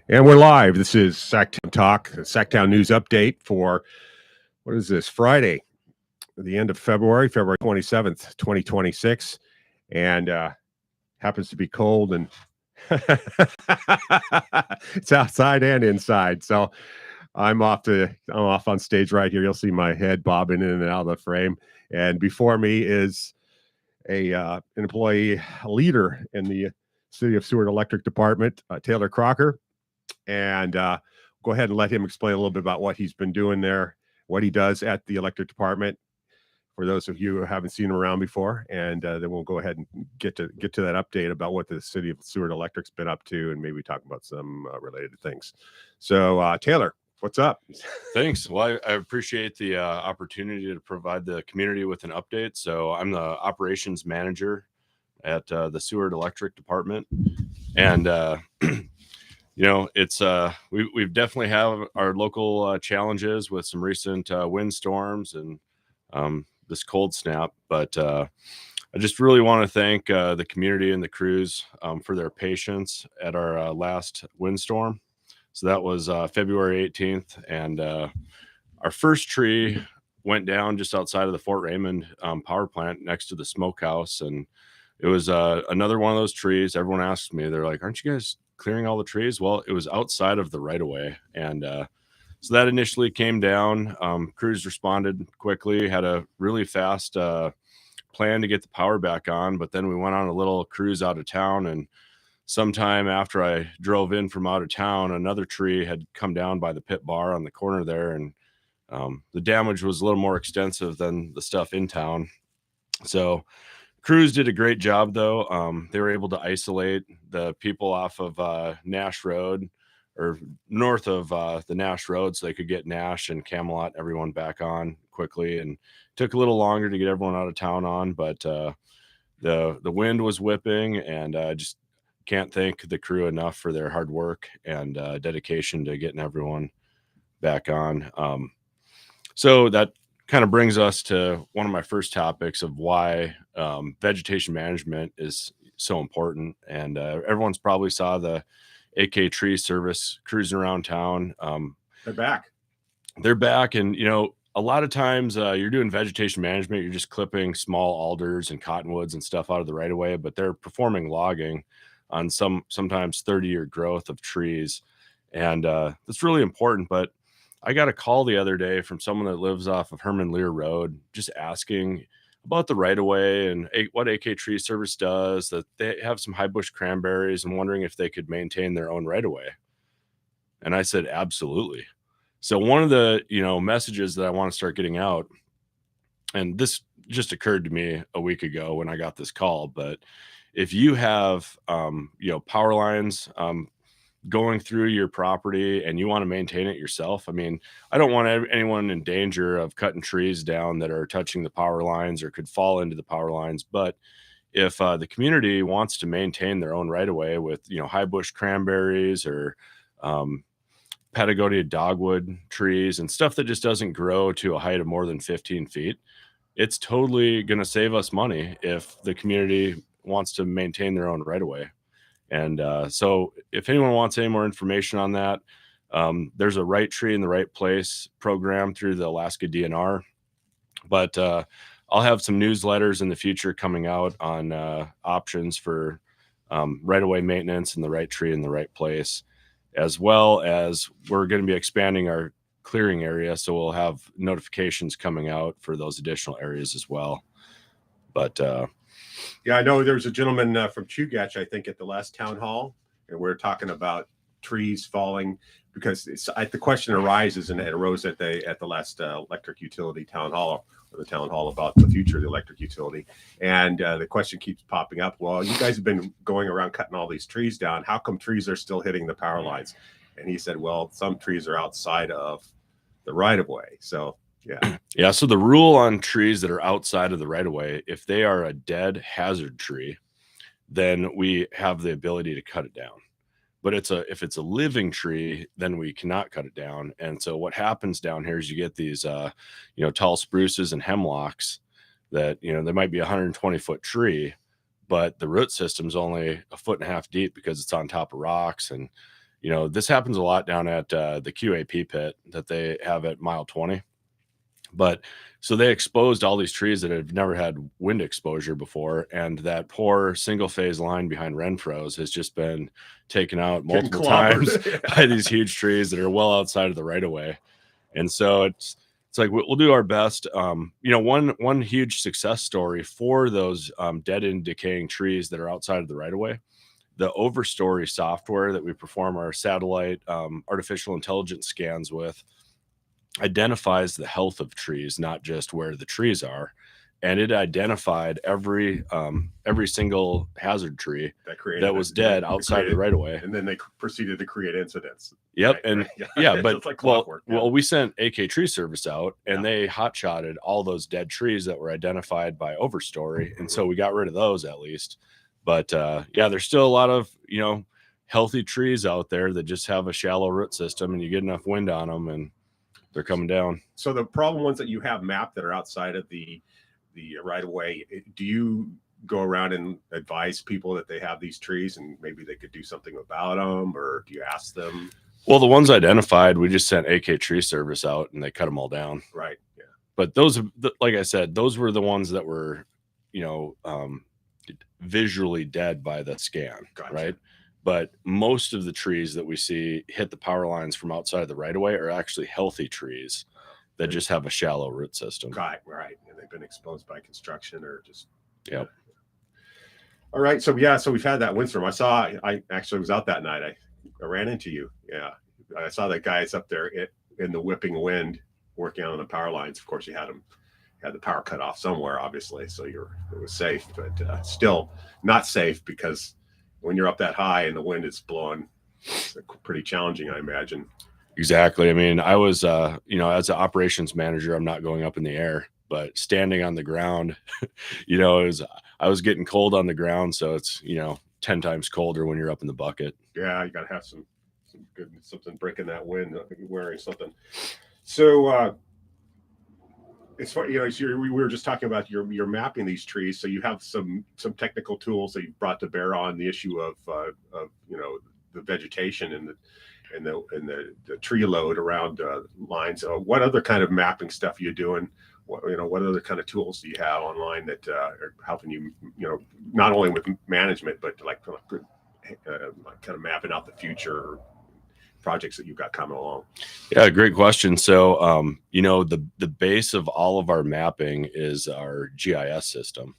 And we're live. This is SAKtown Talk, the SAKtown News Update for, what is this, Friday, the end of February, February 27th, 2026. And happens to be cold and it's outside and inside. So I'm off on stage right here. You'll see my head bobbing in and out of the frame. And before me is an employee leader in the City of Seward Electric Department, Taylor Crocker. And go ahead and let him explain a little bit about what he's been doing there, what he does at the electric department, for those of you who haven't seen him around before. And then we'll go ahead and get to that update about what the City of Seward Electric's been up to, and maybe talk about some related things. So, Taylor, what's up? Thanks. Well, I appreciate the opportunity to provide the community with an update. So I'm the operations manager at the Seward Electric Department. And you know, it's we've definitely have our local challenges with some recent windstorms and this cold snap, but I just really want to thank the community and the crews for their patience at our last windstorm. So that was February 18th, and our first tree went down just outside of the Fort Raymond power plant next to the smokehouse, and it was another one of those trees. Everyone asks me, they're like, "Aren't you guys clearing all the trees?" Well, it was outside of the right of way, and so that initially came down. Crews responded quickly, had a really fast plan to get the power back on, but then we went on a little cruise out of town, and sometime after I drove in from out of town, another tree had come down by the pit bar on the corner there, and the damage was a little more extensive than the stuff in town. So crews did a great job, though. They were able to isolate the people off of Nash Road, or north of the Nash Road, so they could get Nash and Camelot, everyone back on quickly. And took a little longer to get everyone out of town on, but the wind was whipping, and just can't thank the crew enough for their hard work and dedication to getting everyone back on. So that kind of brings us to one of my first topics of why vegetation management is so important. And everyone's probably saw the AK tree service cruising around town. They're back. They're back. And, you know, a lot of times you're doing vegetation management, you're just clipping small alders and cottonwoods and stuff out of the right of way, but they're performing logging on sometimes 30-year growth of trees. And that's really important. But I got a call the other day from someone that lives off of Herman Lear Road, just asking about the right of way and what AK Tree Service does, that they have some high bush cranberries, and wondering if they could maintain their own right of way. And I said, absolutely. So one of the, messages that I want to start getting out, and this just occurred to me a week ago when I got this call, but if you have, power lines, going through your property and you want to maintain it yourself. I mean, I don't want anyone in danger of cutting trees down that are touching the power lines or could fall into the power lines. But if the community wants to maintain their own right of way with, high bush cranberries or Patagonia dogwood trees and stuff that just doesn't grow to a height of more than 15 feet, it's totally going to save us money if the community wants to maintain their own right of way. And so if anyone wants any more information on that, there's a Right Tree in the Right Place program through the Alaska DNR. But I'll have some newsletters in the future coming out on options for right-of-way maintenance and the right tree in the right place, as well as we're going to be expanding our clearing area. So we'll have notifications coming out for those additional areas as well. But yeah, I know there was a gentleman from Chugach, I think, at the last town hall, and we're talking about trees falling because the question arises, and it arose at the last electric utility town hall, or the town hall, about the future of the electric utility. And the question keeps popping up. Well, you guys have been going around cutting all these trees down. How come trees are still hitting the power lines? And he said, well, some trees are outside of the right of way. So yeah. So the rule on trees that are outside of the right of way, if they are a dead hazard tree, then we have the ability to cut it down. But if it's a living tree, then we cannot cut it down. And so what happens down here is you get these tall spruces and hemlocks that, they might be a 120-foot tree, but the root system's only 1.5 feet deep because it's on top of rocks, and this happens a lot down at the QAP pit that they have at mile 20. But so they exposed all these trees that have never had wind exposure before, and that poor single phase line behind Renfro's has just been taken out multiple times by these huge trees that are well outside of the right of way. And so it's like we'll do our best. One huge success story for those dead and decaying trees that are outside of the right of way. The overstory software that we perform our satellite artificial intelligence scans with identifies the health of trees, not just where the trees are. And it identified every single hazard tree that was dead outside of the right of way. And then they proceeded to create incidents. Yep. Right? And but like well, we sent AK Tree Service out, and they hot shotted all those dead trees that were identified by overstory. And so we got rid of those at least. But there's still a lot of, healthy trees out there that just have a shallow root system, and you get enough wind on them and they're coming down. So the problem ones that you have mapped that are outside of the right of way, do you go around and advise people that they have these trees and maybe they could do something about them, or do you ask them? Well, the ones identified, we just sent AK Tree Service out and they cut them all down. Right. Yeah. But those, like I said, those were the ones that were, visually dead by the scan. Gotcha. Right. But most of the trees that we see hit the power lines from outside of the right of way are actually healthy trees that just have a shallow root system. Right. And they've been exposed by construction or just. Yep. All right. So we've had that windstorm. I actually was out that night. I ran into you. Yeah. I saw that guys up there in the whipping wind working on the power lines. Of course, you had the power cut off somewhere, obviously. So it was safe, but still not safe, because when you're up that high and the wind is blowing, it's pretty challenging, I imagine. Exactly. I mean, I was, as an operations manager, I'm not going up in the air, but standing on the ground, I was getting cold on the ground. So it's, 10 times colder when you're up in the bucket. Yeah. You got to have some good, something breaking that wind, wearing something. So, as far, we were just talking about you're mapping these trees, so you have some technical tools that you've brought to bear on the issue of the vegetation and the tree load around lines. What other kind of mapping stuff are you doing? What other kind of tools do you have online that are helping you, not only with management, but like kind of mapping out the future projects that you've got coming along? Yeah, great question. So, the base of all of our mapping is our GIS system.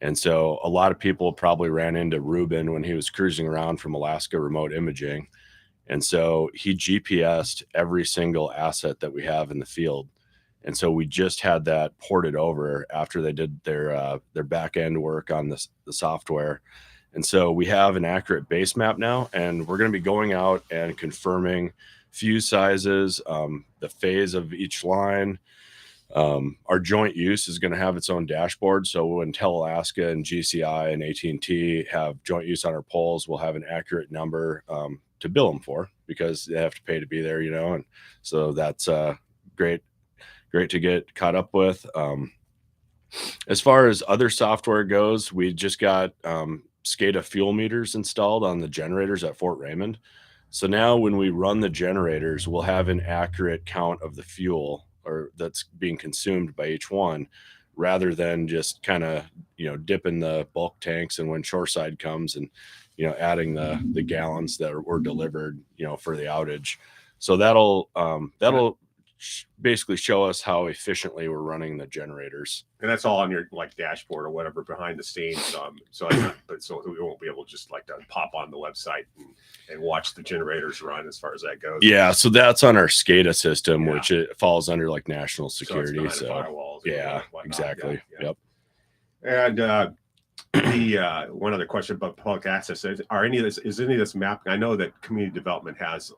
And so a lot of people probably ran into Ruben when he was cruising around from Alaska Remote Imaging. And so he GPSed every single asset that we have in the field. And so we just had that ported over after they did their back end work on the software. And so we have an accurate base map now, and we're going to be going out and confirming fuse sizes, the phase of each line. Our joint use is going to have its own dashboard. So when Alaska and GCI and AT&T have joint use on our poles, we'll have an accurate number to bill them for, because they have to pay to be there, and so that's great to get caught up with. As far as other software goes, we just got SAKTA fuel meters installed on the generators at Fort Raymond. So now when we run the generators, we'll have an accurate count of the fuel or that's being consumed by each one, rather than just kind of, dipping the bulk tanks and when shoreside comes and, adding the gallons that were delivered, for the outage. So that'll basically show us how efficiently we're running the generators. And that's all on your dashboard or whatever behind the scenes. So we won't be able to just to pop on the website and watch the generators run as far as that goes. Yeah. So that's on our SAKTA system, which it falls under national security. So firewalls. Yeah, exactly. Yeah. Yep. And one other question about public access is any of this mapping? I know that community development has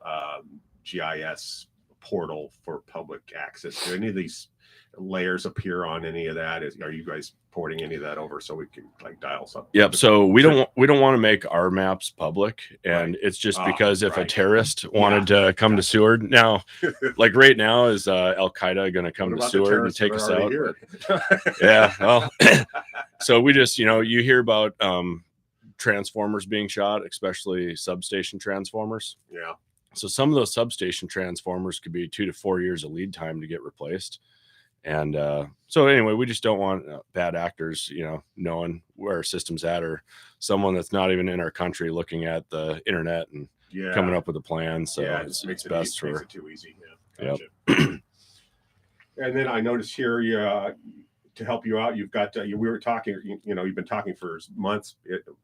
GIS portal for public access. Do any of these layers appear on any of that? Are you guys porting any of that over so we can dial something? Yep. So we don't want to make our maps public, and it's just because if a terrorist wanted to come to Seward now, right now, is Al-Qaeda going to come to Seward and take us out? Yeah. Well, so we just, you hear about transformers being shot, especially substation transformers. Yeah. So some of those substation transformers could be 2 to 4 years of lead time to get replaced. And so anyway, we just don't want bad actors, knowing where our system's at, or someone that's not even in our country looking at the internet and coming up with a plan. So it makes it best makes it too easy. Yeah. Gotcha. Yep. And then I noticed here, to help you out, you've got we were talking. You've been talking for months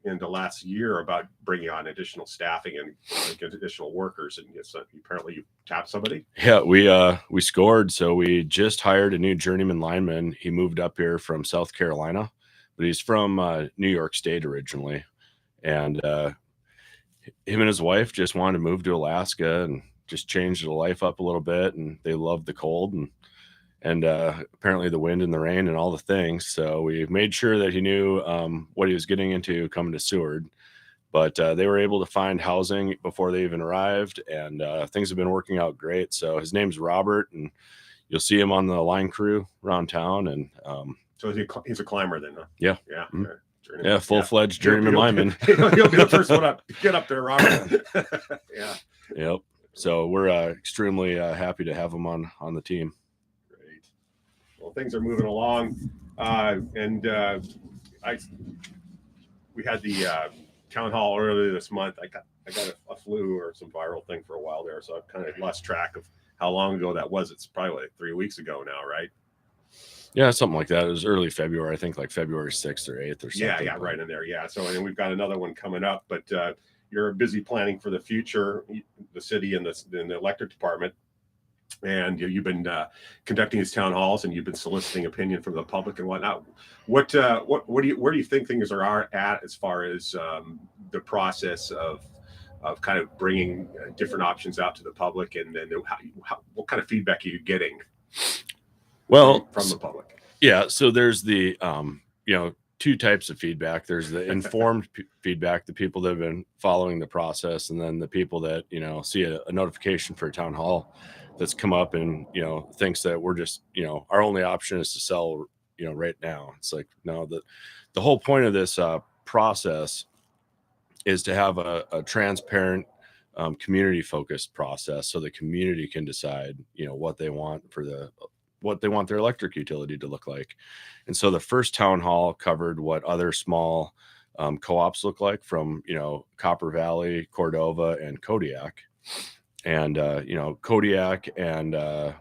in the last year about bringing on additional staffing and additional workers, and apparently you tapped somebody. Yeah, we scored. So we just hired a new journeyman lineman. He moved up here from South Carolina, but he's from New York State originally, and him and his wife just wanted to move to Alaska and just change their life up a little bit, and they love the cold and apparently the wind and the rain and all the things. So we made sure that he knew what he was getting into coming to Seward. But they were able to find housing before they even arrived, and things have been working out great. So his name's Robert, and you'll see him on the line crew around town. And so he's a climber then, huh? Yeah. Yeah. Mm-hmm. Yeah, full-fledged journeyman lineman. He'll be the first one up. Get up there, Robert. Yeah. Yep. So we're extremely happy to have him on the team. Great. Well, things are moving along, and we had the town hall earlier this month. I got a flu or some viral thing for a while there, so I've kind of lost track of how long ago that was. It's probably like 3 weeks ago now, right? Yeah, something like that. It was early February, I think, like February 6th or 8th or something. Yeah, right in there. Yeah. So, and we've got another one coming up, but you're busy planning for the future, the city and the electric department. And you've been conducting these town halls, and you've been soliciting opinion from the public and whatnot. Where do you think things are at as far as the process of kind of bringing different options out to the public, and then what kind of feedback are you getting? Well, from the public. Yeah. So there's the, two types of feedback. There's the informed feedback, the people that have been following the process, and then the people that, see a notification for a town hall that's come up and, thinks that we're just, our only option is to sell, right now. It's like, no, the whole point of this process is to have a transparent, community focused process, so the community can decide, what they want what they want their electric utility to look like. And so the first town hall covered what other small co-ops look like from, Copper Valley, Cordova, and Kodiak. And, Kodiak and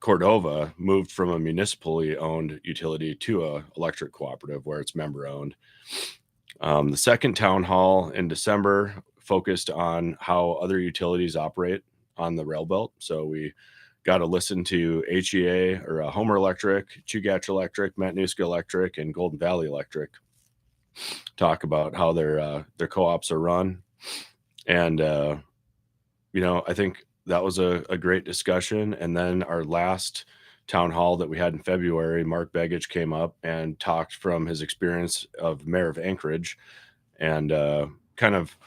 Cordova moved from a municipally owned utility to a electric cooperative where it's member owned. The second town hall in December focused on how other utilities operate on the rail belt. So we got to listen to HEA or Homer Electric, Chugach Electric, Matanuska Electric, and Golden Valley Electric talk about how their co-ops are run. And, I think that was a great discussion. And then our last town hall that we had in February, Mark Begich came up and talked from his experience of mayor of Anchorage, and kind of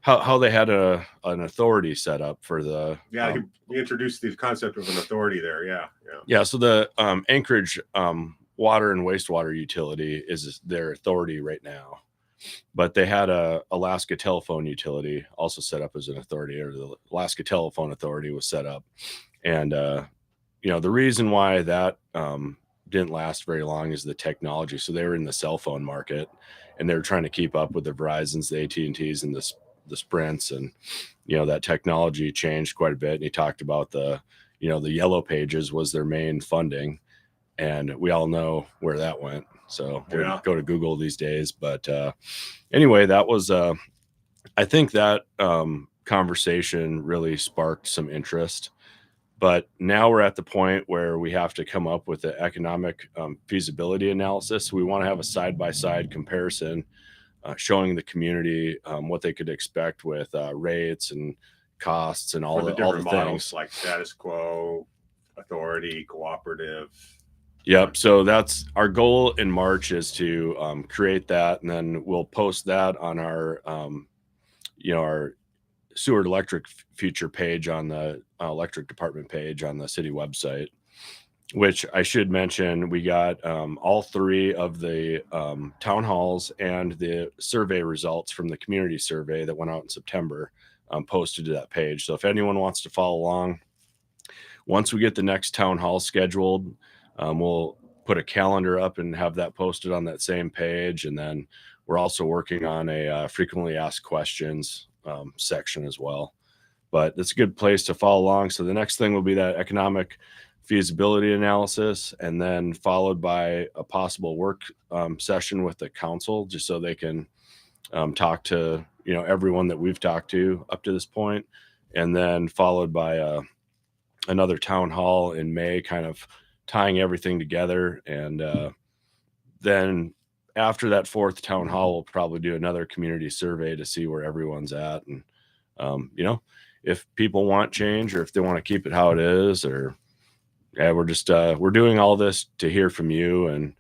how they had an authority set up for the he introduced the concept of an authority there. Yeah. So the Anchorage water and wastewater utility is their authority right now, but they had a Alaska Telephone utility also set up as an authority, or the Alaska Telephone Authority was set up. And the reason why that didn't last very long is the technology. So they were in the cell phone market, and they were trying to keep up with the Verizons, the AT&Ts, and the Sprints, and that technology changed quite a bit. And he talked about the yellow pages was their main funding, and we all know where that went. So we go to Google these days. But anyway, that was I think that conversation really sparked some interest. But now we're at the point where we have to come up with the economic feasibility analysis. We want to have a side-by-side comparison showing the community what they could expect with rates and costs and all the different things models, like status quo, authority, cooperative. Yep. So that's our goal in March, is to create that, and then we'll post that on our our Seward Electric future page on the electric department page on the city website. which I should mention, we got all three of the town halls and the survey results from the community survey that went out in September posted to that page. So if anyone wants to follow along, once we get the next town hall scheduled, we'll put a calendar up and have that posted on that same page. And then we're also working on a frequently asked questions section as well. But it's a good place to follow along. So the next thing will be that economic feasibility analysis, and then followed by a possible work session with the council, just so they can talk to everyone that we've talked to up to this point, and then followed by another town hall in May, kind of tying everything together. And then after that fourth town hall, we'll probably do another community survey to see where everyone's at, and if people want change or if they want to keep it how it is, or we're just we're doing all this to hear from you. And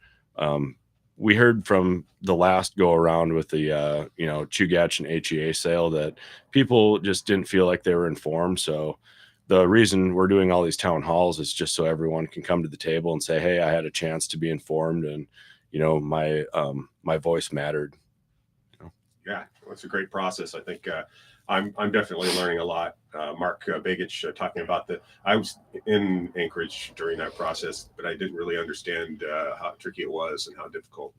we heard from the last go around with the Chugach and HEA sale that people just didn't feel like they were informed. So the reason we're doing all these town halls is just so everyone can come to the table and say, hey, I had a chance to be informed, and my voice mattered. Yeah, well, it's a great process. I think I'm definitely learning a lot. Mark Begich talking about I was in Anchorage during that process, but I didn't really understand how tricky it was and how difficult,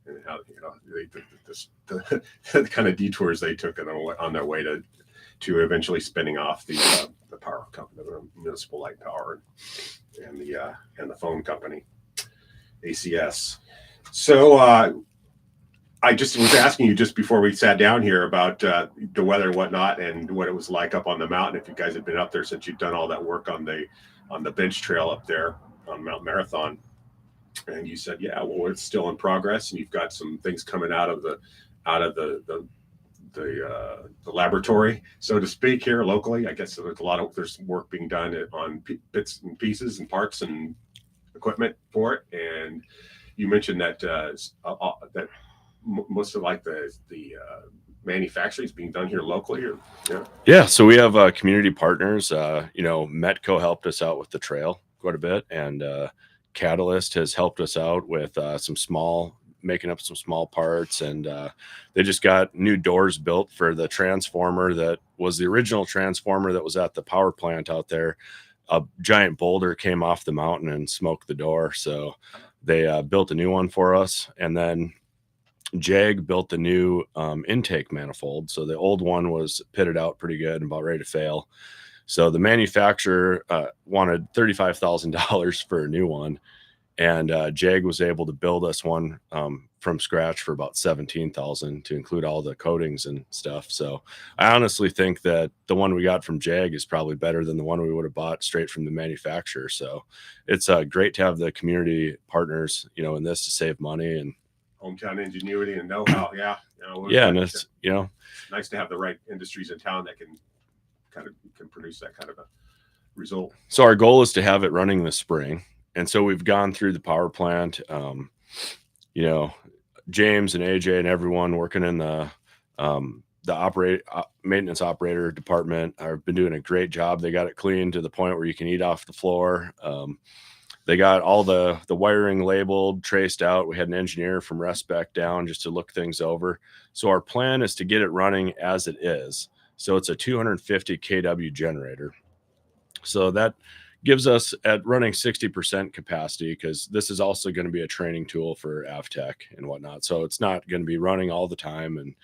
and how the kind of detours they took on their way to eventually spinning off the power company, the municipal light power, and the phone company, ACS. So I just was asking you just before we sat down here about the weather and whatnot, and what it was like up on the mountain. If you guys had been up there since you'd done all that work on the bench trail up there on Mount Marathon, and you said, yeah, well, it's still in progress, and you've got some things coming out of the laboratory, so to speak, here locally. I guess there's work being done on bits and pieces and parts and equipment for it. And you mentioned that that most of the manufacturing is being done here locally, or yeah. So we have community partners. Metco helped us out with the trail quite a bit, and Catalyst has helped us out with making up some small parts, and they just got new doors built for the transformer that was the original transformer that was at the power plant out there. A giant boulder came off the mountain and smoked the door, so they built a new one for us. And then Jag built the new intake manifold. So the old one was pitted out pretty good and about ready to fail. So the manufacturer wanted $35,000 for a new one, and Jag was able to build us one from scratch for about $17,000 to include all the coatings and stuff. So I honestly think that the one we got from Jag is probably better than the one we would have bought straight from the manufacturer. So it's great to have the community partners, in this to save money, and hometown ingenuity and know-how. And it's nice to have the right industries in town that can produce that kind of a result. So our goal is to have it running this spring. And so we've gone through the power plant, James and AJ and everyone working in the maintenance operator department have been doing a great job. They got it clean to the point where you can eat off the floor. They got all the wiring labeled, traced out. We had an engineer from Respec down just to look things over. So our plan is to get it running as it is. So it's a 250 kW generator. So that gives us at running 60% capacity, because this is also going to be a training tool for AvTech and whatnot. So it's not going to be running all the time, and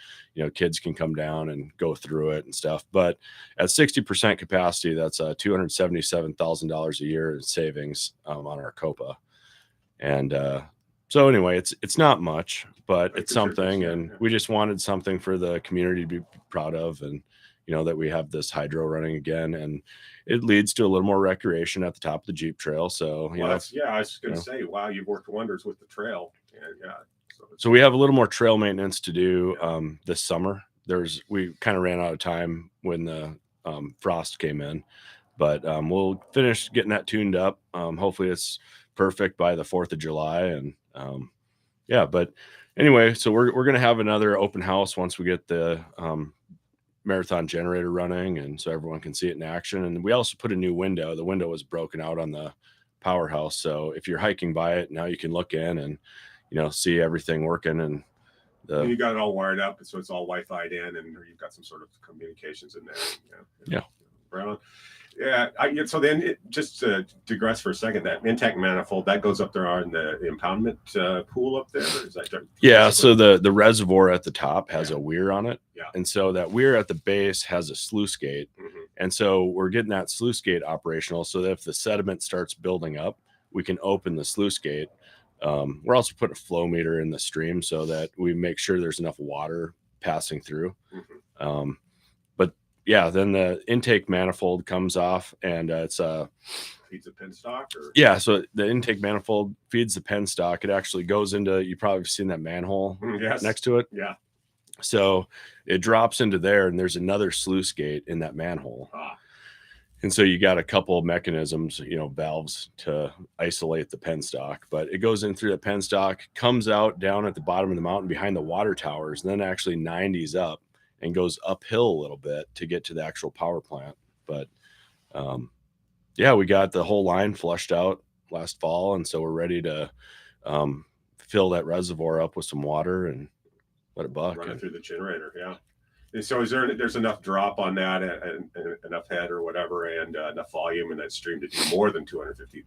kids can come down and go through it and stuff. But at 60% capacity, that's $277,000 a year in savings on our COPA. And so anyway, it's not much, but it's something, and we just wanted something for the community to be proud of, and that we have this hydro running again, and it leads to a little more recreation at the top of the Jeep trail. So, I was going to say, wow, you've worked wonders with the trail. And so we have a little more trail maintenance to do this summer. We kind of ran out of time when the frost came in, but we'll finish getting that tuned up. Hopefully it's perfect by the 4th of July. And but anyway, so we're going to have another open house once we get the marathon generator running, and so everyone can see it in action. And we also put a new window. The window was broken out on the powerhouse. So if you're hiking by it, now you can look in and, see everything working. And you got it all wired up, so it's all Wi-Fi'd in, and you've got some sort of communications in there. Yeah. Right on. Yeah. So then, just to digress for a second, that intake manifold that goes up there on the impoundment pool up there. Is that yeah? So the reservoir at the top has a weir on it. Yeah. And so that weir at the base has a sluice gate, and so we're getting that sluice gate operational so that if the sediment starts building up, we can open the sluice gate. We're also putting a flow meter in the stream so that we make sure there's enough water passing through. But yeah, then the intake manifold comes off, and it's feeds the penstock. Yeah, so the intake manifold feeds the penstock. It actually goes into, you probably have seen that manhole next to it. Yeah. So it drops into there, and there's another sluice gate in that manhole. And so you got a couple of mechanisms, valves to isolate the penstock, but it goes in through the penstock, comes out down at the bottom of the mountain behind the water towers, and then actually 90s up and goes uphill a little bit to get to the actual power plant. But yeah, we got the whole line flushed out last fall, and so we're ready to fill that reservoir up with some water and let it buck. Run it through the generator, yeah. And so there's enough drop on that and enough head or whatever, and enough volume in that stream to do more than 250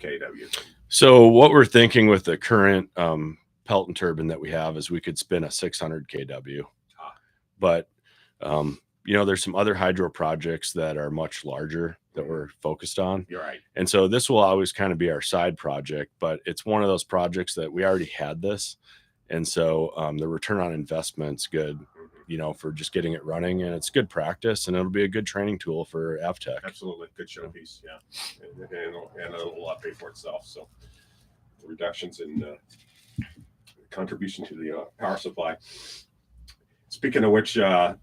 kW? So what we're thinking with the current Pelton turbine that we have is we could spin a 600 kW. But there's some other hydro projects that are much larger that we're focused on. You're right. And so this will always kind of be our side project, but it's one of those projects that we already had this. And so the return on investment's good, for just getting it running, and it's good practice, and it'll be a good training tool for AVTech. Absolutely. Good showpiece. Yeah. And it'll pay for itself. So reductions in contribution to the power supply. Speaking of which, the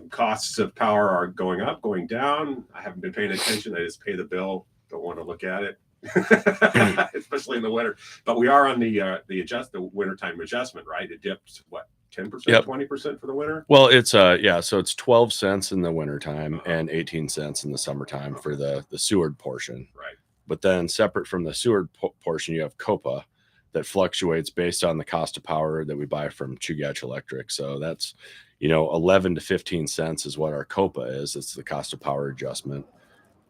costs of power are going up, going down. I haven't been paying attention. I just pay the bill. Don't want to look at it, especially in the winter. But we are on the wintertime adjustment, right? It dipped 10%, 20% for the winter. Well, it's so it's 12 cents in the wintertime and 18 cents in the summertime for the Seward portion. Right. But then separate from the Seward portion, you have COPA that fluctuates based on the cost of power that we buy from Chugach Electric. So that's 11 to 15 cents is what our COPA is. It's the cost of power adjustment.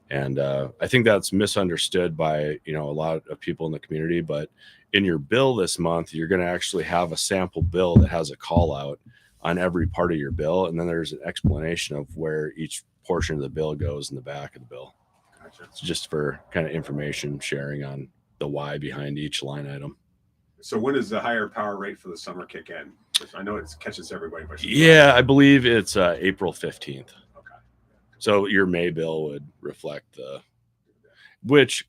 And I think that's misunderstood by, a lot of people in the community. But in your bill this month, you're going to actually have a sample bill that has a call out on every part of your bill. And then there's an explanation of where each portion of the bill goes in the back of the bill. Gotcha. It's just for kind of information sharing on the why behind each line item. So when does the higher power rate for the summer kick in? I know it catches everybody. But yeah, I believe it's April 15th. Okay. So your May bill would reflect which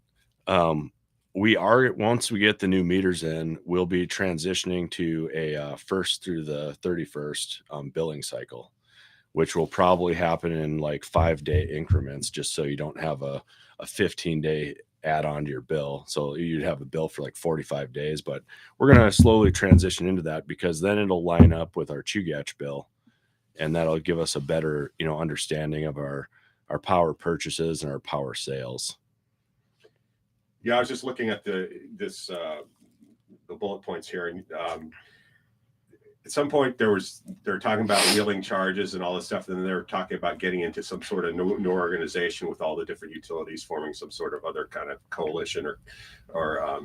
we are, once we get the new meters in, we'll be transitioning to a 1st through the 31st billing cycle, which will probably happen in like 5-day increments, just so you don't have a 15-day add on to your bill. So you'd have a bill for like 45 days, but we're going to slowly transition into that, because then it'll line up with our Chugach bill, and that'll give us a better, understanding of our power purchases and our power sales. Yeah, I was just looking at the bullet points here, and at some point they're talking about wheeling charges and all this stuff, and then they're talking about getting into some sort of new organization with all the different utilities, forming some sort of other kind of coalition or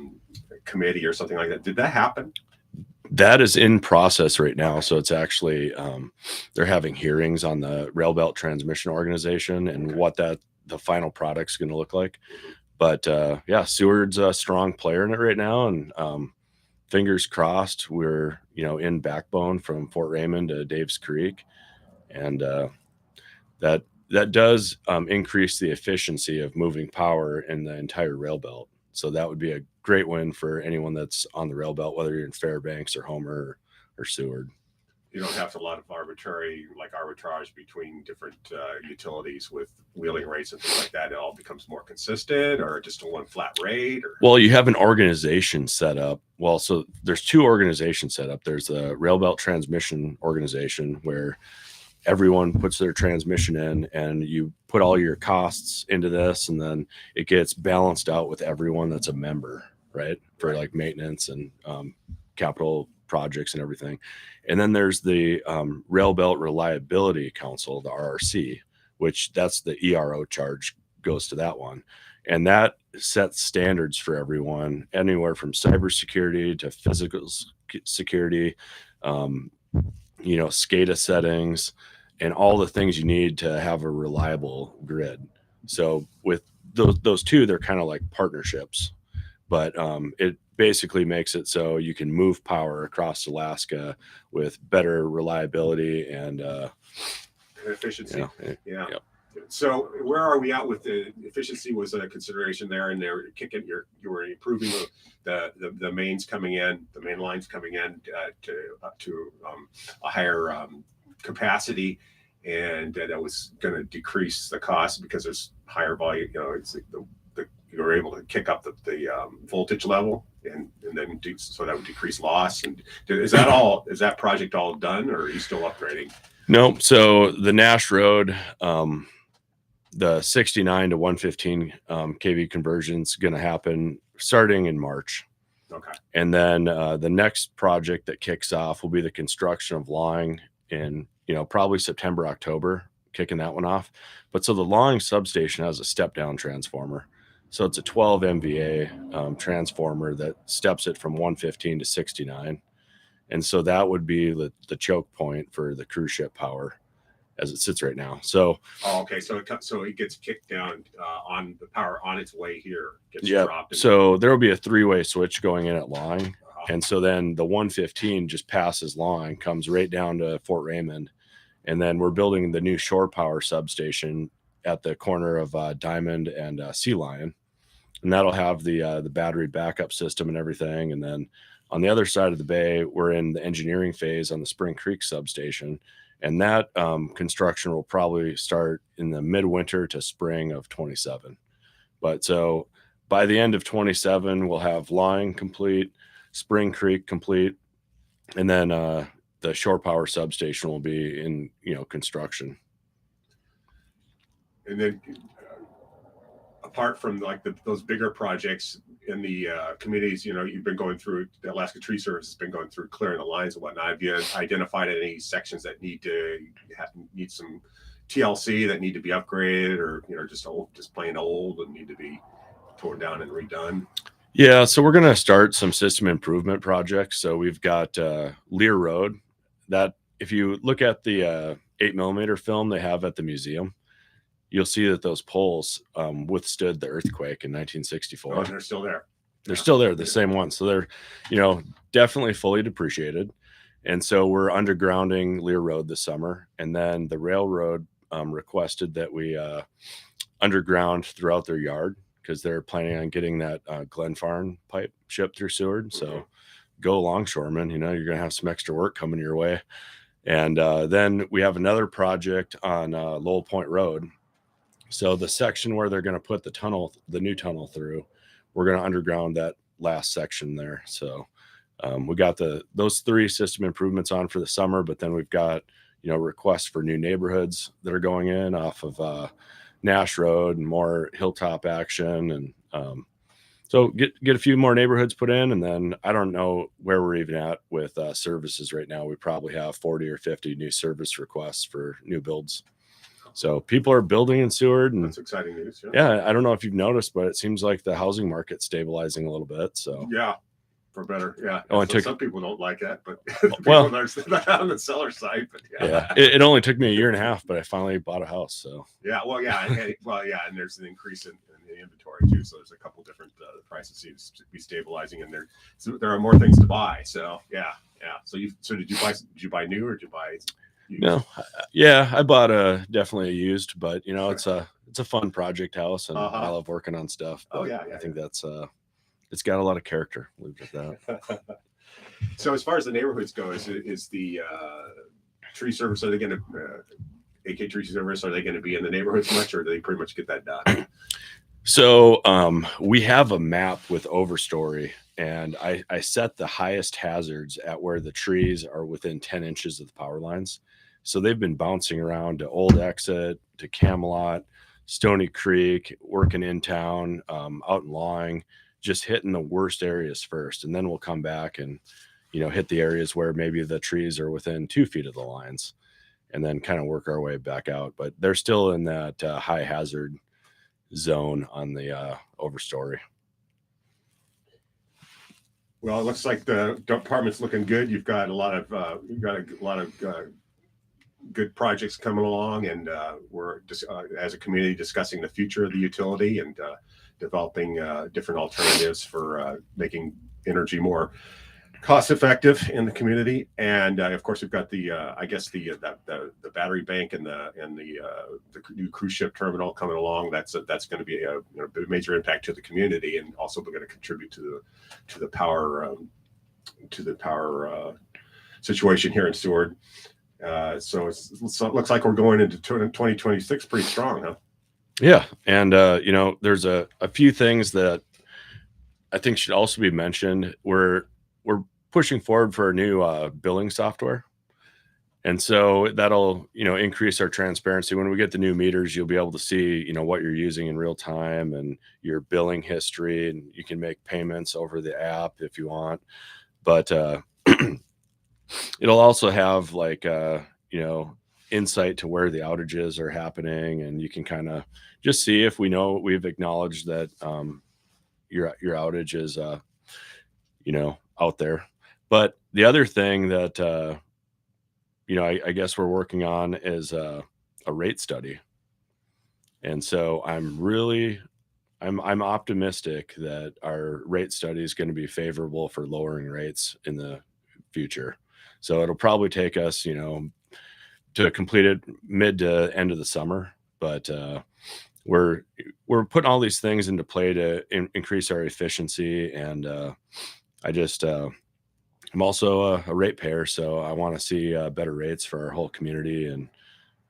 committee or something like that. Did that happen? That is in process right now. So it's actually they're having hearings on the Rail Belt Transmission Organization and what the final product's going to look like. But yeah, Seward's a strong player in it right now, and fingers crossed we're in backbone from Fort Raymond to Dave's Creek, and that does increase the efficiency of moving power in the entire rail belt. So that would be a great win for anyone that's on the rail belt, whether you're in Fairbanks or Homer or Seward. You don't have a lot of arbitrage between different utilities with wheeling rates and things like that. It all becomes more consistent, or just a one flat rate. Well, you have an organization set up. Well, so there's two organizations set up. There's the Rail Belt Transmission Organization, where everyone puts their transmission in, and you put all your costs into this, and then it gets balanced out with everyone that's a member, right? For like maintenance and capital projects and everything. And then there's the Rail Belt Reliability Council, the RRC, which that's the ERO charge goes to that one. And that sets standards for everyone, anywhere from cybersecurity to physical security, SCADA settings, and all the things you need to have a reliable grid. So with those two, they're kind of like partnerships, but it basically makes it so you can move power across Alaska with better reliability and efficiency. Yeah. Yep. So where are we at with the efficiency? Was a consideration there, and they're kicking you were improving the mains coming in, the main lines coming in to a higher capacity, and that was going to decrease the cost because there's higher volume. It's you were able to kick up the voltage level, and then so that would decrease loss. And is that project all done, or are you still upgrading? No. So the Nash Road, the 69 to 115 kV conversion is going to happen starting in March. Okay. And then the next project that kicks off will be the construction of Lawing in, probably September, October, kicking that one off. But so the Lawing substation has a step down transformer. So it's a 12 MVA transformer that steps it from 115 to 69. And so that would be the choke point for the cruise ship power as it sits right now. So, okay. So it gets kicked down on the power on its way here. Yeah. So there will be a 3-way switch going in at Lawing. And so then the 115 just passes Lawing, comes right down to Fort Raymond. And then we're building the new shore power substation at the corner of Diamond and Sea Lion. And that'll have the battery backup system and everything. And then on the other side of the bay, we're in the engineering phase on the Spring Creek substation. And that construction will probably start in the midwinter to spring of 27. But so by the end of 27, we'll have Lawing complete, Spring Creek complete, and then the shore power substation will be in construction. And then apart from like those bigger projects in the communities, you've been going through, the Alaska Tree Service has been going through clearing the lines and whatnot. Have you identified any sections that need some TLC that need to be upgraded, or just plain old and need to be torn down and redone? Yeah, so we're going to start some system improvement projects. So we've got Lear Road, that if you look at the 8mm film they have at the museum, you'll see that those poles withstood the earthquake in 1964. Oh, and they're still there. They're still there, the same ones. So they're, definitely fully depreciated. And so we're undergrounding Lear Road this summer. And then the railroad requested that we underground throughout their yard because they're planning on getting that Glen Farm pipe shipped through Seward. So go longshoremen, you're going to have some extra work coming your way. And then we have another project on Lowell Point Road. So the section where they're going to put the new tunnel through, we're going to underground that last section there. So we got those 3 system improvements on for the summer, but then we've got, requests for new neighborhoods that are going in off of Nash Road and more hilltop action. And so get a few more neighborhoods put in. And then I don't know where we're even at with services right now. We probably have 40 or 50 new service requests for new builds. So people are building in Seward, and that's exciting news. Yeah, I don't know if you've noticed, but it seems like the housing market's stabilizing a little bit. So yeah, for better. Yeah. Oh, some people don't like that, but well, not on the seller side. But yeah, it only took me a year and a half, but I finally bought a house. So yeah, and there's an increase in the inventory too. So there's a couple different prices seems to be stabilizing, and there are more things to buy. So yeah. So did you buy new or did you buy? No, yeah, I bought definitely a used, but it's a fun project house, and I love working on stuff. I think that's it's got a lot of character. Leave it at that. So as far as the neighborhoods go, is the tree service, are they going to AK Tree Service? Are they going to be in the neighborhoods much, or do they pretty much get that done? So we have a map with overstory, and I set the highest hazards at where the trees are within 10 inches of the power lines. So they've been bouncing around to Old Exit, to Camelot, Stony Creek, working in town, out in Lawing, just hitting the worst areas first. And then we'll come back and, hit the areas where maybe the trees are within 2 feet of the lines, and then kind of work our way back out. But they're still in that high hazard zone on the overstory. Well, it looks like the department's looking good. You've got a lot of good projects coming along, and we're just as a community discussing the future of the utility and developing different alternatives for making energy more cost effective in the community. And of course, we've got the the battery bank and the new cruise ship terminal coming along. That's going to be a major impact to the community, and also going to contribute to the power situation here in Seward. So it looks like we're going into 2026 pretty strong, huh? Yeah, and there's a few things that I think should also be mentioned. We're pushing forward for a new billing software, and so that'll increase our transparency. When we get the new meters, you'll be able to see what you're using in real time and your billing history, and you can make payments over the app if you want. But it'll also have insight to where the outages are happening, and you can kind of just see if we've acknowledged that your outage is out there. But the other thing that I guess we're working on is a rate study, and so I'm optimistic that our rate study is going to be favorable for lowering rates in the future. So it'll probably take us to complete it mid to end of the summer, but we're putting all these things into play to increase our efficiency. And I'm also a ratepayer, so I want to see better rates for our whole community, and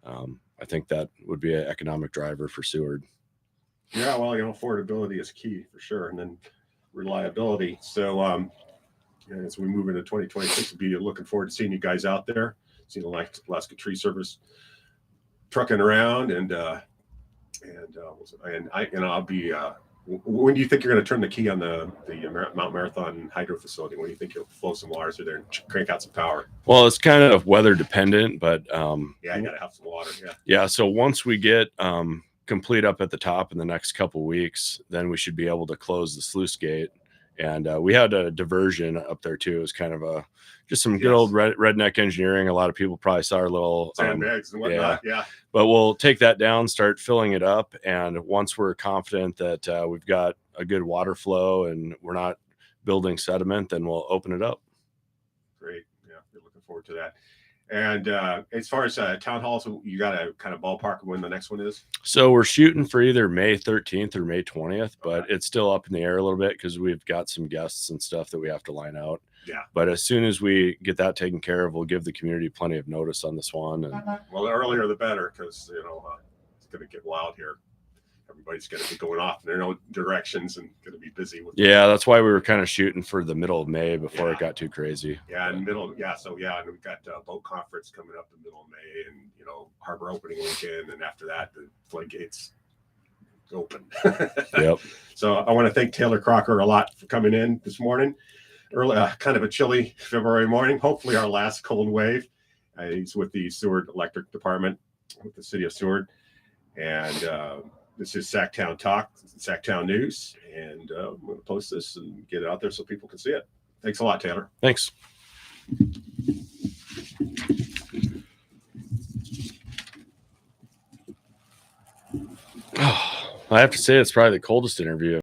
I think that would be an economic driver for Seward. Yeah, well, affordability is key for sure, and then reliability. So as we move into 2026, we'll be looking forward to seeing you guys out there, seeing the Alaska Tree Service trucking around, and I'll be. When do you think you're going to turn the key on the Mount Marathon hydro facility? When do you think you'll flow some water through there and crank out some power? Well, it's kind of weather dependent, but I got to have some water. Yeah. So once we get complete up at the top in the next couple weeks, then we should be able to close the sluice gate. And we had a diversion up there too. It was kind of just some good old redneck engineering. A lot of people probably saw our little sandbags and whatnot. Yeah. But we'll take that down, start filling it up, and once we're confident that we've got a good water flow and we're not building sediment, then we'll open it up. Great. Yeah, we're looking forward to that. And as far as town halls, you got to kind of ballpark when the next one is? So we're shooting for either May 13th or May 20th, but it's still up in the air a little bit because we've got some guests and stuff that we have to line out. Yeah. But as soon as we get that taken care of, we'll give the community plenty of notice on this one. And well, the earlier the better, because it's going to get wild here. Everybody's going to be going off in their own directions and going to be busy with. Yeah, that's why we were kind of shooting for the middle of May before it got too crazy. Yeah, and middle. Yeah, so and we've got a boat conference coming up in the middle of May, and harbor opening weekend, and after that the floodgates open. Yep. So I want to thank Taylor Crocker a lot for coming in this morning. Early, kind of a chilly February morning. Hopefully our last cold wave. He's with the Seward Electric Department with the city of Seward, and this is SAKtown Talk, SAKtown News, and I'm going to post this and get it out there so people can see it. Thanks a lot, Taylor. Thanks. I have to say it's probably the coldest interview